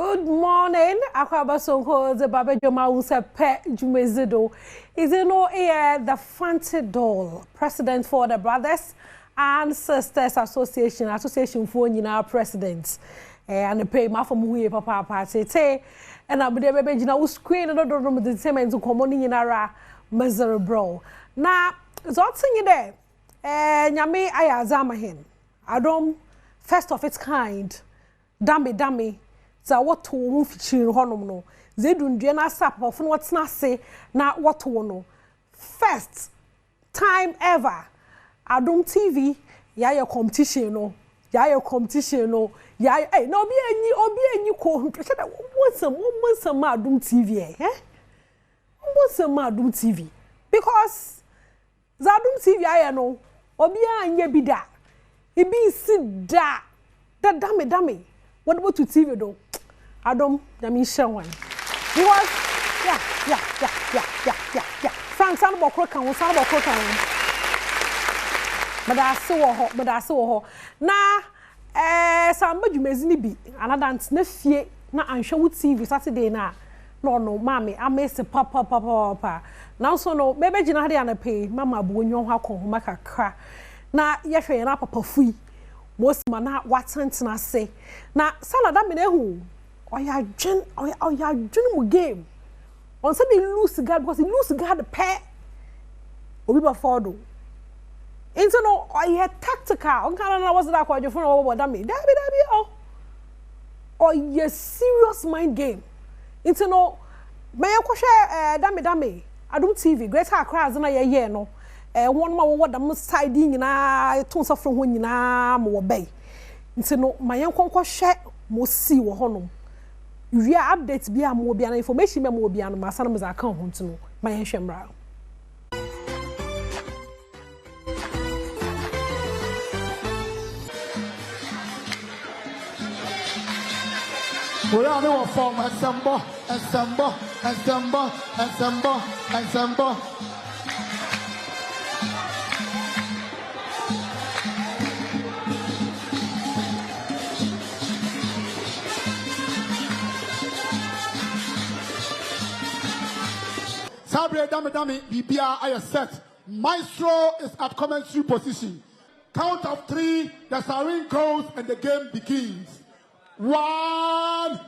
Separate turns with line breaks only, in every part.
Good morning. Akwabasonko the Badwam Ahosepe Jumezido is the Fancy Doll, President for the Brothers and Sisters Association for Nyina presidents. And the pay ma for muye papa party say and I be there baby na screen no do room the same to come on nyinara miserable. Na zotin there nyame ayazama hen. Adom first of its kind. Dami za what wo fichiri honom no zedundue na sap of no what na say na what no first time ever Adom TV ya competition no ya eh na obi enyi ko hwehwe da what's some Adom TV what's some Adom TV because za Adom TV ya no obi anya bi da ibi si da dami what to TV do Adom yami one because yeah Frank san bokro kan madase wo ho na samba dwumezi ni bi anadant na fie na anhwe wo TV Saturday na no mami amese papa now so no maybe gina hade anape mama bu onyo ho akon ho makakra na yehwe na papa fui most mana watantena say na salada me na hu oya dwen mu game on say be lose guard because he lose guard pair obi ba fordo into no oya tactical on kan na was that kwajo fun owo da me dabi oya serious mind game into no me yakohwe dami Adom TV Greater Accra na ye no one ma wo da side nyina to so fro ho nyina mo bay nti no mayen konkɔ hwɛ mo si wo honom wi update bia mo bia na information me mo bia no ma sana mo za kan ho nti no mayen hwɛ mra
we are no form assemble Sabre dami BBR I set. Maestro is at commentary position. Count of 3, the siren goes and the game begins. 1,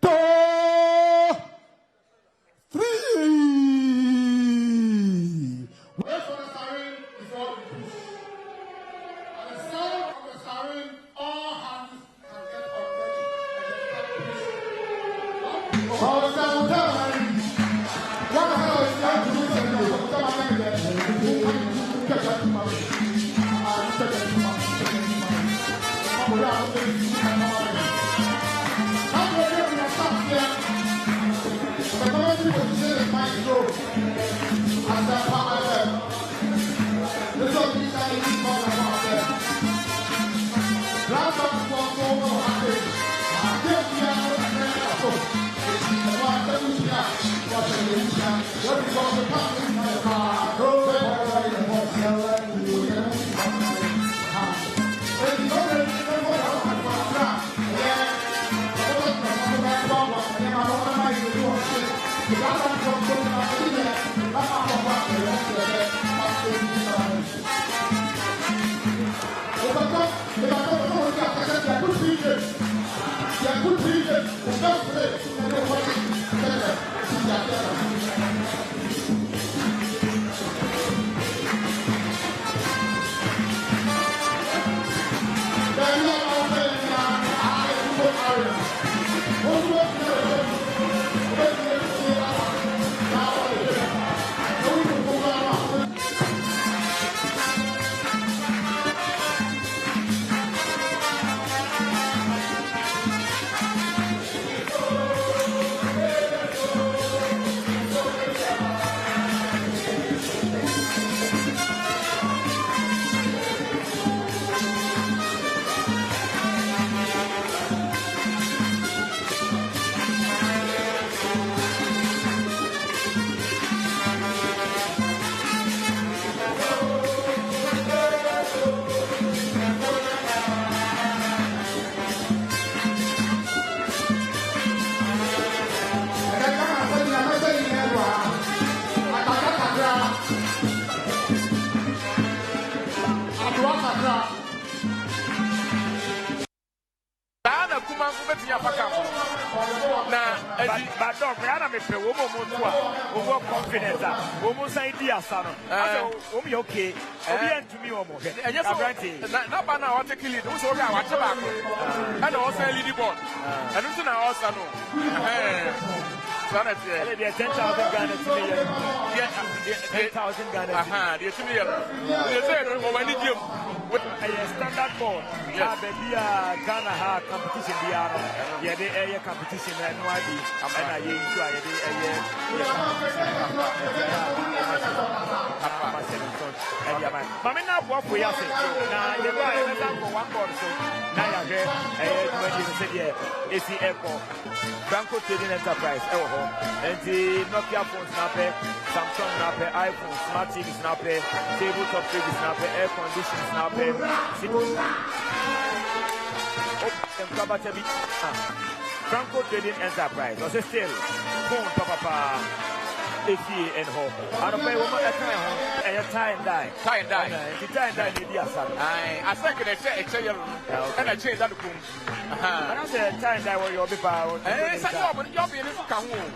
2, 3. Wait for the siren before we push. At the sound of the siren, all hands can get on ready. What the hell is that?
man so betia paka na
Badom na me pe wo mo to a wo confidence a wo mo san di asa no aso wo me okay obi antumi wo mo he
enye so na ba na what take lead wo so ga wa che ba ko and o san lead board and no na o san no Sana tie.
Ele dia 10,000 Ghana to me.
Yeah,
10,000 Ghana.
Aha, dia to me. Dia say no wani game with
a standard board. Yeah, baby Ghana ha competition dia no. Yeah, dey area competition na no adi. And I you to dey area Mami na bo for ya say. Na dey go I let for one board so. Na ya ge when say there AC Airport. Franco Trading Enterprise and the Nokia phone snapper, Samsung snapper, iPhone, smart TV snapper, tabletop TV snapper, air condition snapper, Franco Trading Enterprise. Was still phone papa and home. I don't pay woman a time and tie and die.
Tie and die.
Tie and die, maybe a son.
I think they say a chair and I change that.
I don't say tie and die where you'll be power.
And it's a job and job in this come home.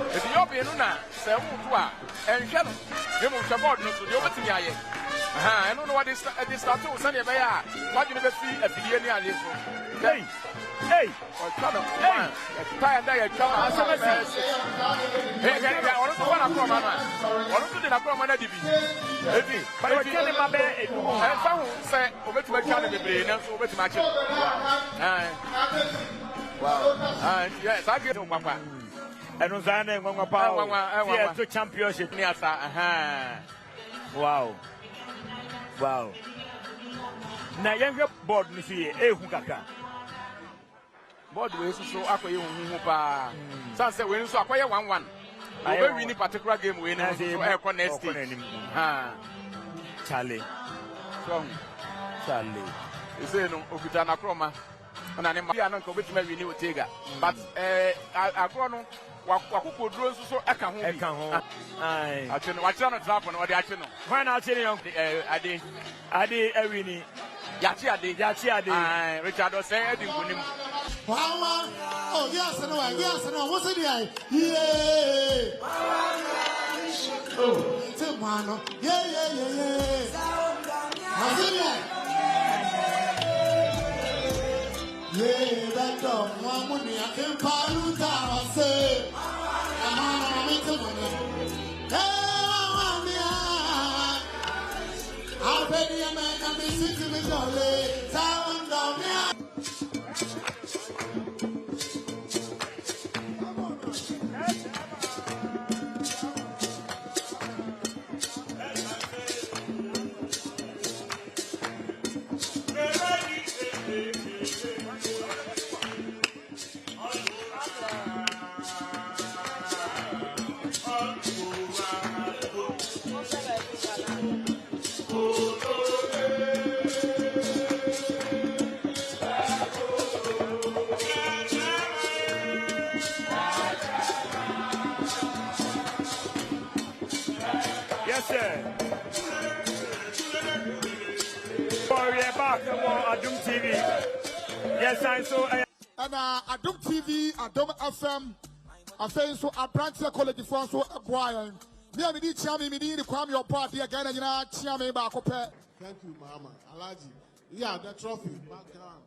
If you're being Una, say Mutua, and Shannon, you must support me to the over to me. I don't know what this start to Sunday. What you never see at the end of this. Hey, come on, hey, tie and die, come on. Hey, I want to go on a program. I want to do a program. But I tell him my bed. And some say, over to my channel, over to my channel. Wow. Yes, I get on Papa.
And on Zana, one power, to championship. Wow. Wow. Now, younger board, Monsieur, Hukaka.
Board way so akwa ye hu pa san say we nso akwa ye 1-1 we win particular game we na so e ko next ha
Charlie
you say no okuta na kroma na ne ma na nka obetima win Otega but akro no wakoko duro nso so eka ho
ai
ache no wache no trap no ode ache no
why na ache no ade ewini
yachi ade ai Richard o say edi ngunim
Wow, oh yes, no, what's it here? Yeah. Oh, it's a man. Yeah. What's it here? Yeah, that dog, one money, I can pollute our say. I'm a man. I'll pay the man, I'm sitting in the lake. Sound down there.
Adom TV. Yes, I saw.
And Adom TV, Adom FM. I say so. I branch the college for so a boy. Me and me chami me need to come your party again and you know chami back up. Thank you, Mama. Alaji. Yeah, the trophy. Background.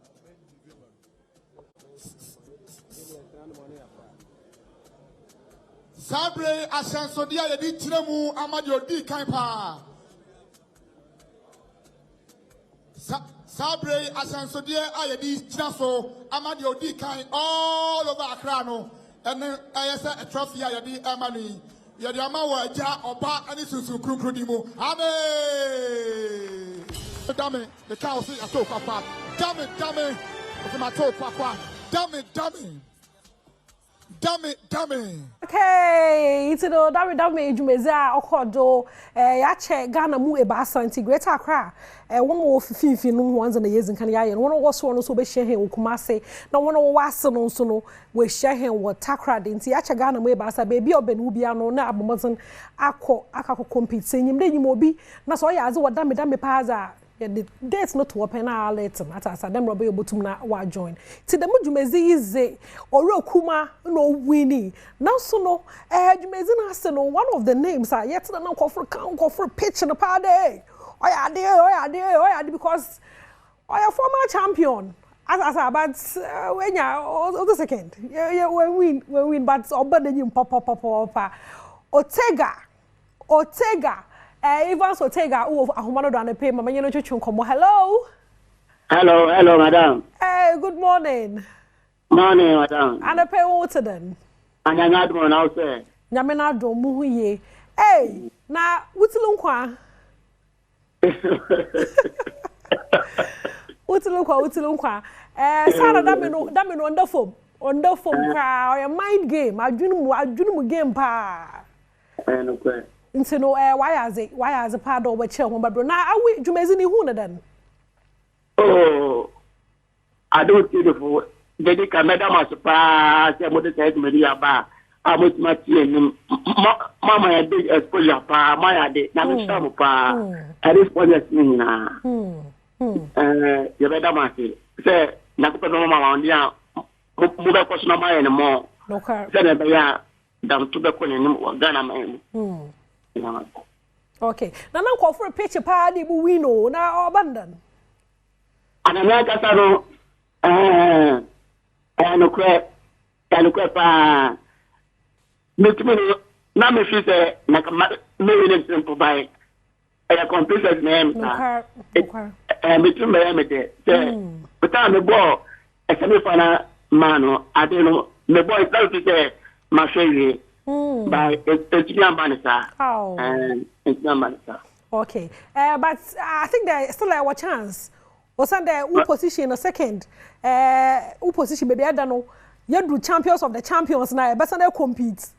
Sabre Ashansodia yedi tiremu amadio di kanpa. Sabre Ashansodia ayedi tiraso amadio di kan all over Accra no. And then I say a trophy ayedi amani. Yedi amawa ja oba ani susu krukru di mu. Amen. Dame, the cow say ato papa. Dame. It's my toe papa. Dame.
Okay, it's no dame jumeza okodo ya che Ghana mu ebasa integrate Accra one of 15 ones in the years in Kenya one was one so be share him Kumase na one was no so no we share him what Accra nti ya che Ghana mu ebasa baby obenu bia no na abomozon akọ compete nyim de nyim obi na so ya aze wo dame paza the dates not to open our later matters and them robe able to na wa join ti dem dwumezi ize oro kuma no winning now so no dwumezi na say no one of the names are yet na go for pitch in the party oya there because oya former champion as but when ya the second yeah we win but obadenyi papa Otega Evans Otega ahomano do anepe mama nyeno twetwe nkomo
hello madam
good morning
madam
anepe wo teden
anyanya Adom na ose
nyame na Adom mu hu ye na wutilu nkwa wutilu nkwa Sara da me no under form ka your mind game adwunu mu game pa
no kwe
nti no why as a part of what ho babro na awi dwumezi ni hu na dan
I don't see the for the madam as pa say mo de say me ya ba amos mati enim mama ya big exposure pa ma ya de na me sham pa I respond me na ya madam ase say na ko pe no mama on dia mo be ko so na ma ya ne mo
no car
say na be ya dam to be ko ne nim Ghana ma
okay na nko for pitch pa di bu wino na abandon
ana na ka sa no no kwe pa me na me fi say na ka me win simple by computers name me tun me de say but me bo semi final man I don't know me boy tell to say ma shey by it's
okay but I think there still a chance or Sunday who position a second who position baby I don't know you do champions of the champions now but Sunday compete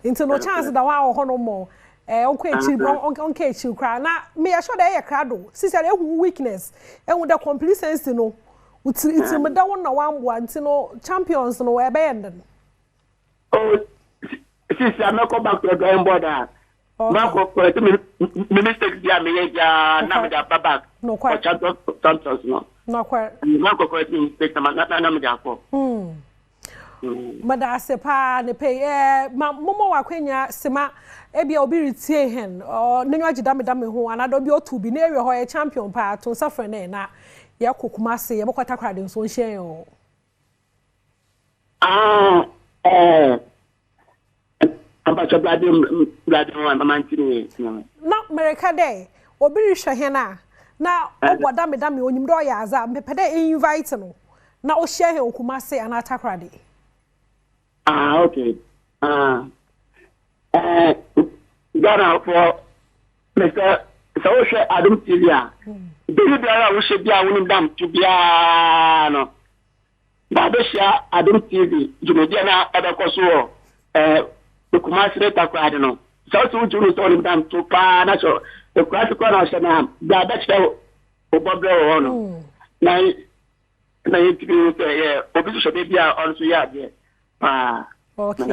into no chance that one no more okay chill cry now me I sure there crowd sister who weakness and with the complacency no it's me that one no champions no we be
since I go back to the drawing board, Marco, me mistakes there, me na back.
No quite.
Champions, no.
No quite.
Marco correct me mistake, na me da
Mada sepa ne pay momo wakwenya sema ebia obi retie hen o nenwa gida me ho anado bi otu bi na ewe ho e champion pa to safre na na ye kokuma se ye bokota krade nso nhyen o
Abacha Badwam Amantini.
Na America day obi rehwe hen na oboda me onyim do ya aza mpepede invite no na o share hen okuma se ana takrade
okay. Ghana for Mr. Social Adom TV. David Biara we should be a winning dam to be no. Babesha Adom TV. Jumediana Abakoso. The commercial takrade no. So to story dam to pa na so. The classical na shana. Babesha obobro no. Na you say obi so be on so ya there.
Okay.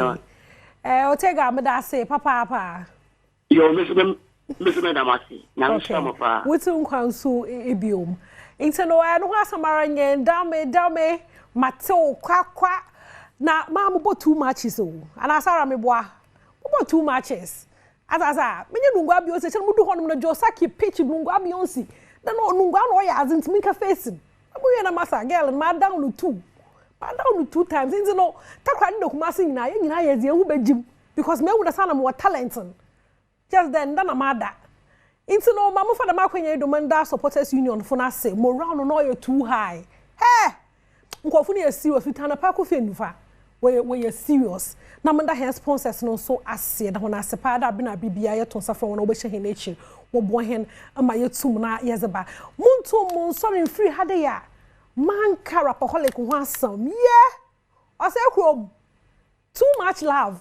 Otega meda say papa.
Yo Mr. Damasi. Na nshamo pa.
Wutu nkwansu ebiom. Inteno no asamara nyen dame mateo kwa na ma mo bo 2 matches o. Ana asara me boa. Mo bo 2 matches. Asa menye nungwa bi o se chenu du hono na Josaki pitch nungwa bi onsi. Na no nungwa no ya azintimi ka facing. Abuye na masa girl ma down 2. Down 2 times into no takrade no kuma sin na nyina ye ze hu begim because me wu da sana mo talent just then na mada into no mamu fa da makwenya domanda supporters union for na say morale no you too high nkofu ne serious fitana pa ko fenufa we serious na manda hen sponsors no so ase da hona sepa da bi na bibia ye tonsa from no be hye hen echi wo bo hen ama yetum na yezeba muntu mun so free hade ya man RapperHolic who has some I say too much love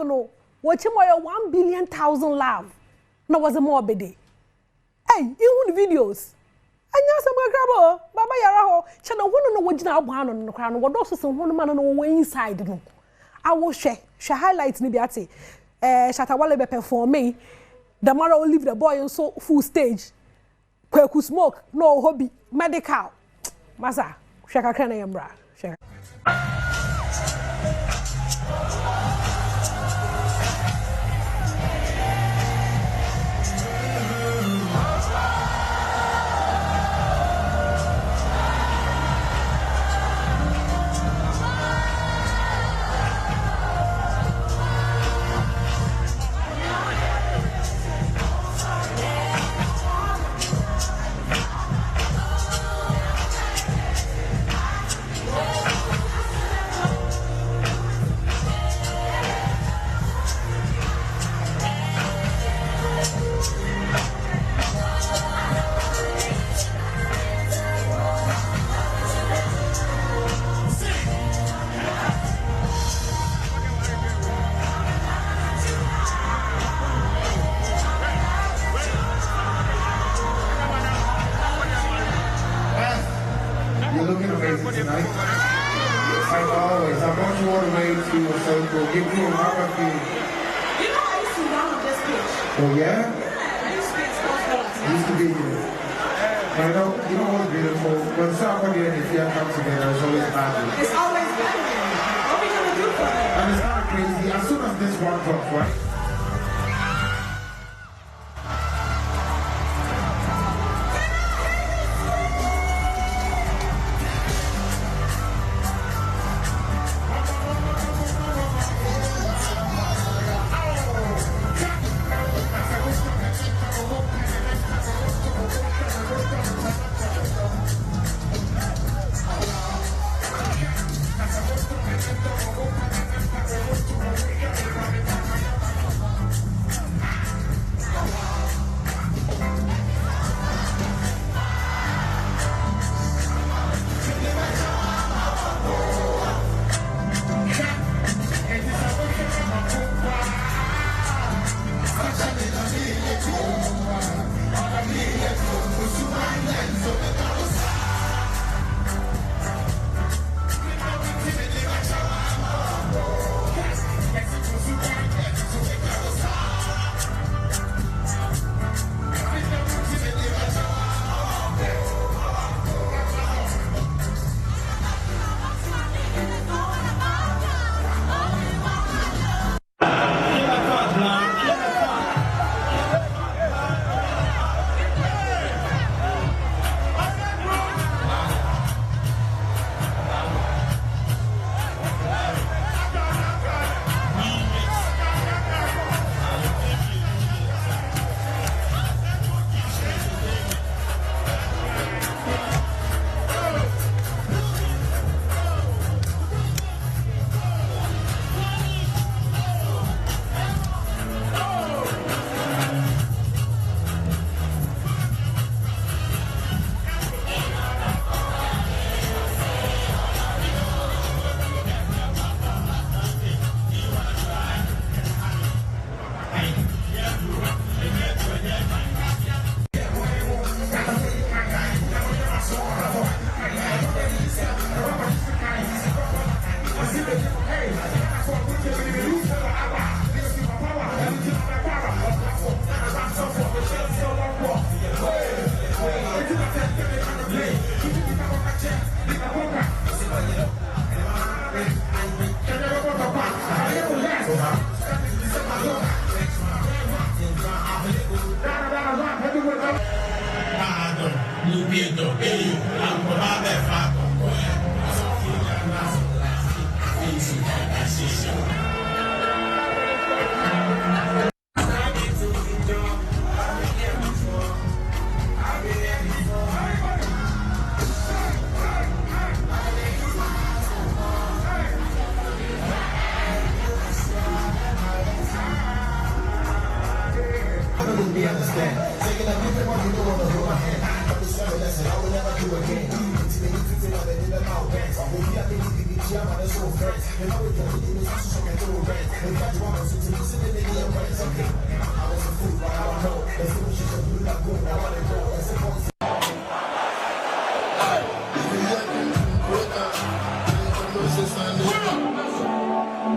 no watch him 1 billion thousand love no was a more bede hey you the videos anya some grabo baba yara ho chana wono no wogina abano no kra no wodo so so wono man no wo inside no I will share highlights ni bi ate Shatta Wale be perform me The mother will leave the boy on so full stage. Kweku smoke, no hobby, medical. Masa, shaka kana yambra. Shaka.
You're looking amazing tonight. Like always, I want you all the way to a circle. Give me a rock of feeling.
You know I used to run on this pitch.
Oh yeah?
I used to be exposed.
Used to be here. But you know what's beautiful? When Sarkodie and Ifya come together, it's always magic.
It's always better. What are we gonna do for them?
And it's not crazy. As soon as this one drops, right?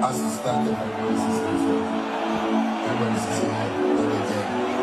As it's started, everybody's saying, everybody's saying,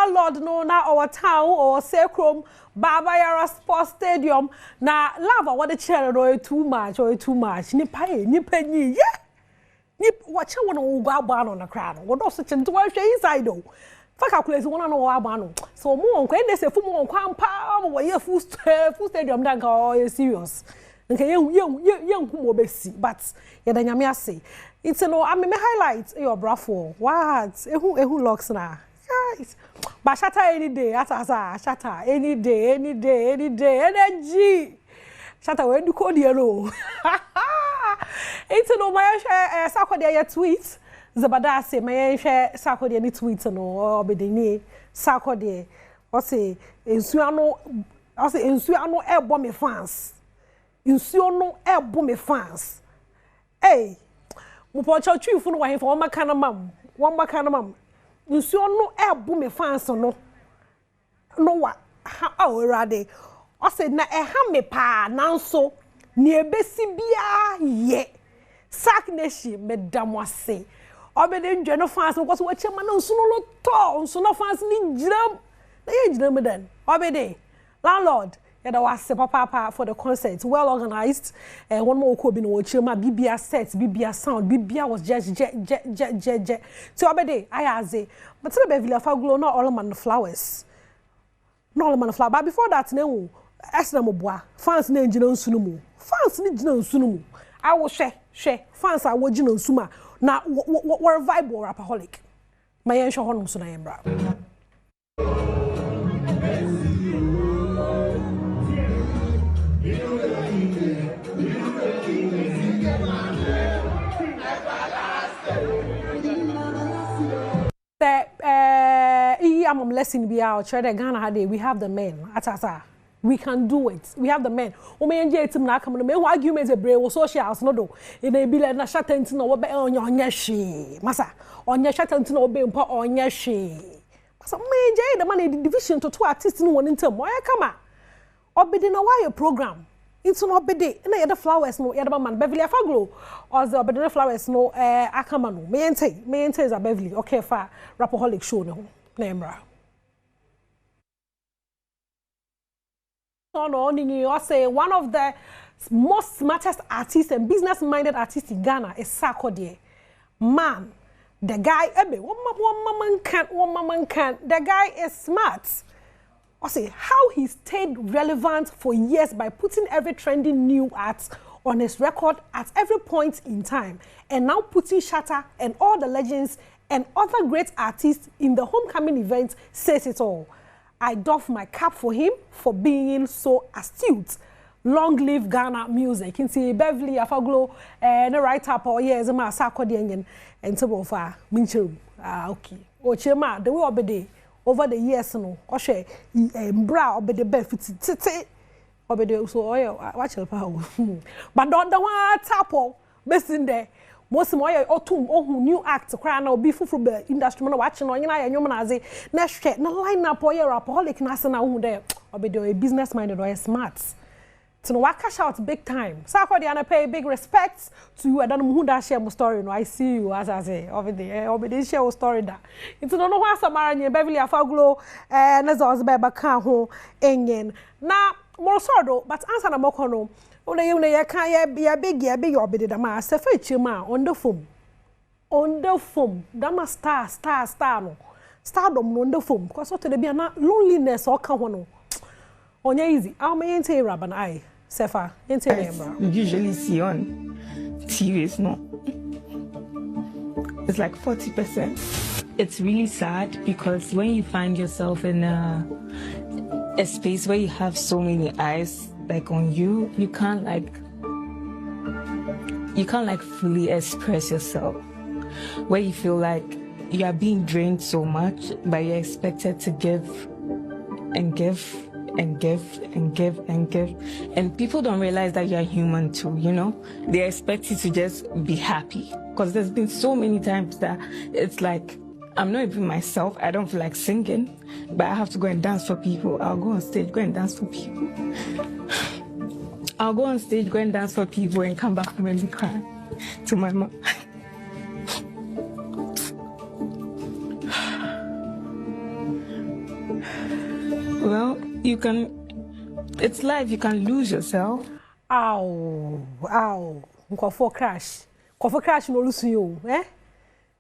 Landlord no na our town or Sarkodie Baba Sports Stadium na lava what the chair or too much ni pay ni penny yeah ni watch one who go ban on the crowd what also to watch inside though for calculate one no abano so mo on say fu mo kwan pa we full stadium dan ka serious nke yen hu mo besi but ye da nyame ase it's no I me highlight your brafo what ehu locks na guys but Shatta any day atasa Shatta any day energy Shatta we do code here no it's no my Sarkodie your tweet Zabada say my share Sarkodie any tweet no obedini Sarkodie o say ensuano ebo me fans nsuo no ebo me fans hey mo pocho twifu no wa for one maka na mam nsuo no ebo me fans no wa ha awurade o say na ha me pa nanso ni ebesi bia ye sak nation medam ase obede ndwe no fans because we chema na nsuo no to nsuo no fans ni jiram na ye jiram den obede landlord yeah, was papa for the concert, well organized. One more could be no chima, BBA set, BBA sound, BBA was just jet. So obede, I ask but to the Villa Faglo, not all man flowers. Not all man flower. But before that, no, Esnamobois, fans name Jino Sunumu. Fans need Jino Sunumu. I will share. Fans are watching on Suma. Now, what vibe or RapperHolic? My answer on Sunayambra. I'm lesson be out. Ghana we have the men. Atasa, we can do it. We have the men. O me enje team na come no me arguments e brave socials no do. E na be like na Shatta nti na wo be onye hwe. Masa, onye Shatta nti na wo be mpa onye hwe. Masa me enje the man division to two artists no won ntem. Oya kama. Obedi na why program. Into no obedi. Na ye the flowers no ye the man Beverly Afaglo. Or the obedi flowers no akama no. Me ente is a Beverly. Okay fa RapperHolic show no. Nembra. No, say one of the most smartest artists and business-minded artists in Ghana is Sarkodie. Man, The guy, one man can. The guy is smart. I say how he stayed relevant for years by putting every trending new act on his record at every point in time, and now putting Shatta and all the legends and other great artists in the homecoming event says it all. I doff my cap for him for being so astute. Long live Ghana music. You see Beverly Afaglo and write up or years ma Sarkodie and so far. Minchu. Okay. O chema the way obede over the years no. Oshe bra obede benefit tete obede so oyo watch your power. But don't the one tapo best in there. Most moye otum ohun new act kra na obi fufu be industry no watch no nyina ya nwom na aze na hwe na line up oye RapperHolic na se na ohun there obede a business minded or smart. So no, I cash out big time. Sarkodie, and I pay big respects to you. I don't know who that share my story. No, I see you as I say over there. Share your story that. It's no what Samara and Beverly Afaglo and as I was by Bakaho Engen. Now more so but answer na mokono. Una you can be a big obede da ma. Sefe chima on the phone. On the phone. Dama star no. Stardom on the phone. Because what to be na loneliness or kahono. Onye easy. How may you say Rabban I? Sefa,
you usually see on TVs, no. It's like 40%. It's really sad because when you find yourself in a space where you have so many eyes like on you, you can't fully express yourself. Where you feel like you are being drained so much, but you're expected to give and give. And people don't realize that you're human too, you know. They expect you to just be happy because there's been so many times that it's like I'm not even myself. I don't feel like singing, but I have to go and dance for people. I'll go on stage, go and dance for people. I'll go on stage, go and dance for people, and come back home and be crying to my mom. Well, you can, it's life, you can lose yourself.
Ow. Nkofo crash no lose you, eh?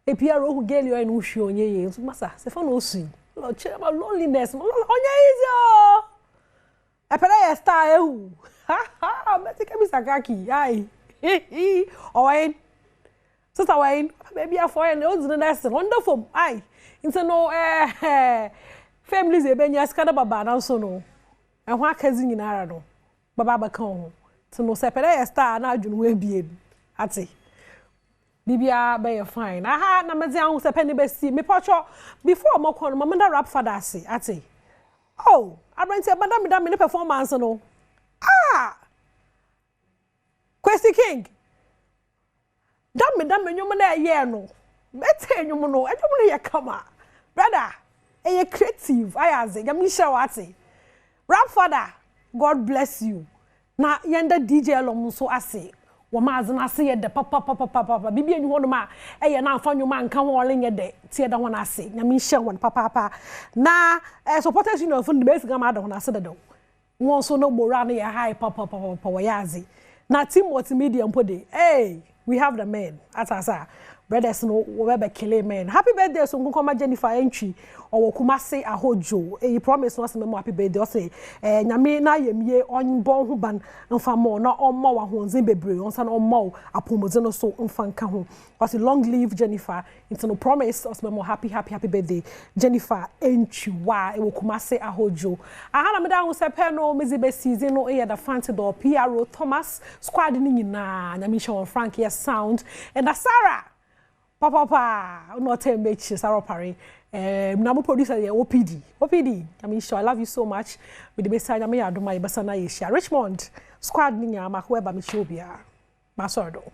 E piero who get you and ushi on ye, massa, se fa no see. Lord, about loneliness, on easy. A pere star, eh? Ha, make me sakaki, aye. Owen. Sister Wayne, maybe a foreign old nest, wonderful, aye. Into no, families ebenya skada baba na so no ehwa akazi nyinara no baba baka ho to no sepere star na adwunu we bie ate bibia be fine aha na mezi an sepe be si me pocho before moko no mama da rap father ase ate oh abranti abada me performance no Kweku King da me nyum na ye no bete nyum no no ye kama brother. Are creative? I ask you. I'm sure what say. Rap father, God bless you. Na yenda DJ alom so ase. Wama azna ase de papa. Bibi enyu hono ma na afa nwuma nka ho ole nye de tie da hono ase. Nyame hye won papa. Na supporters union fund be figa ma da hono ase de do. Won so no mora na ye high papa wa yazi. Na team multimedia mpode. Hey, we have the men. Atasa. Brothers no we be kill men. Happy birthday so nkoma Jennifer entry or Kumase ahojo. E promise no say me happy birthday o say nyame na yemie onbon ho ban mfa mo na omma wa ho nzen bebre onsa na omma apomoze no so mfa nka ho. O say long live Jennifer. Into no promise o say me happy birthday Jennifer entry wa e Kumase ahojo. Aha na me da Ahosepe no mezibe season no e the fancy door PRO Thomas squad ni nyina nyame show Frank yes sound and Sarah Papa, not 10 bitches, Sarapari. Namu producer, OPD. I mean, sure, I love you so much. With the best time, I do my Basana Richmond, squad, Ninya, Makweba, Michobia, Masordo.